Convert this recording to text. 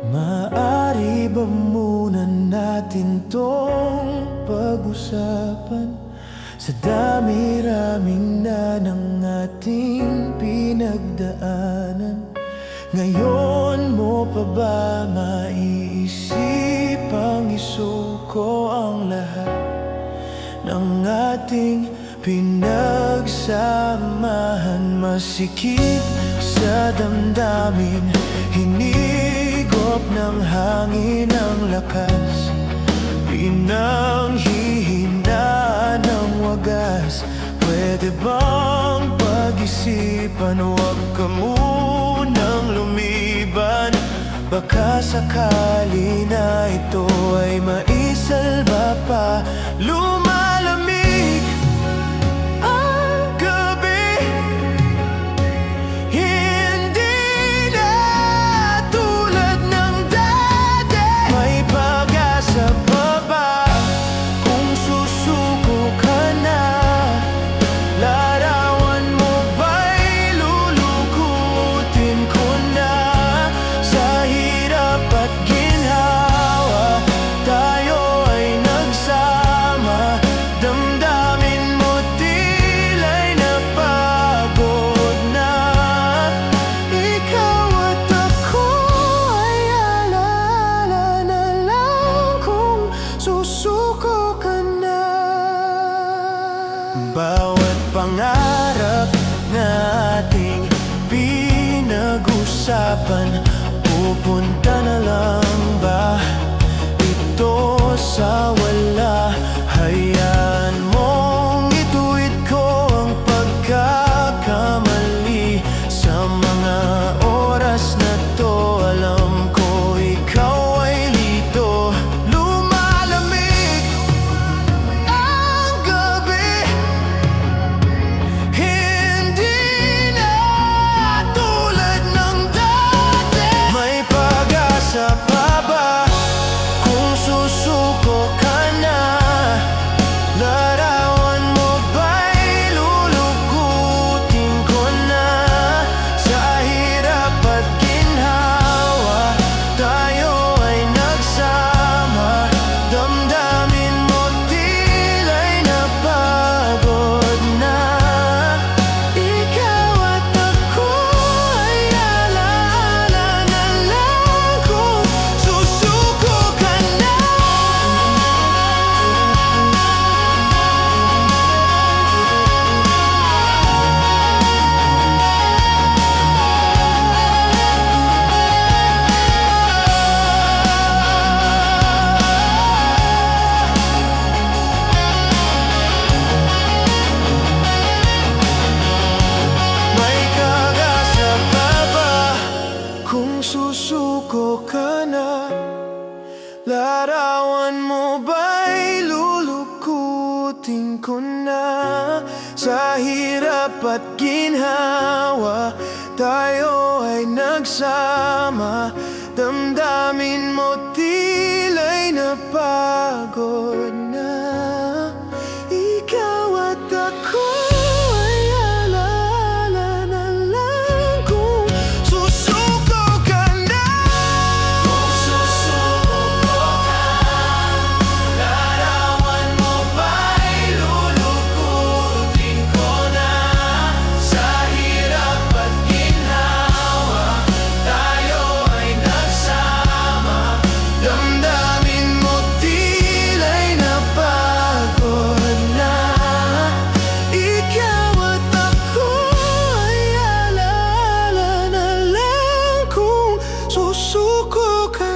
Maaari ba muna natin tong pag-usapan? Sa dami-raming na ng ating pinagdaanan, ngayon mo pa ba maiisipang isuko ang lahat ng ating pinagsamahan? Masikip sa damdamin, hinigop ng hangin ang lakas, pinanghihina ng wagas. Pwede bang pag-isipan, huwag ka munang lumiban? Baka sakali na ito ay maisalba pa. Lumalamig ang gabi, hindi na tulad ng dati. May pag-asa pa ba kung susuko ka na? Larawan mo ba'y lulukutin ko na? Sa hirap at ginhawa, tayo ay nagsama. Damdamin mo tila'y napagod na. Ikaw at ako ay alaala na lang kung susuko ka na. Bawat pangarap na ating pinag-usapan, pupunta na lang ba ito sa wala? Hayaan mong ituwid ko ang pagkakamali. Sa mga oras na to, alam ko ikaw ay lito. Lumalamig ang gabi, hindi na tulad ng dati. May pag-asa pa ba kung susuko ka na? Larawan mo ba'y lulukutin ko na? Sa hirap at ginhawa, tayo ay nagsama. Damdamin mo tila'y napagod na. Ikaw at ako ay alaala na lang kung susuko ka na. May pag-asa pa ba kung susuko ka na? Larawan mo ba'y lulukutin ko na? Sa hirap at ginhawa, tayo ay nagsama. Damdamin mo tila'y napagod na. Ikaw at ako ay alaala na lang kung susuko ka na. Kung susuko ka, larawan mo ba'y lulukutin ko na? Sa hirap at ginhawa, tayo ay nagsama. Damdamin mo tila'y napagod na. Ikaw at ako ay alaala na lang kung susuko ka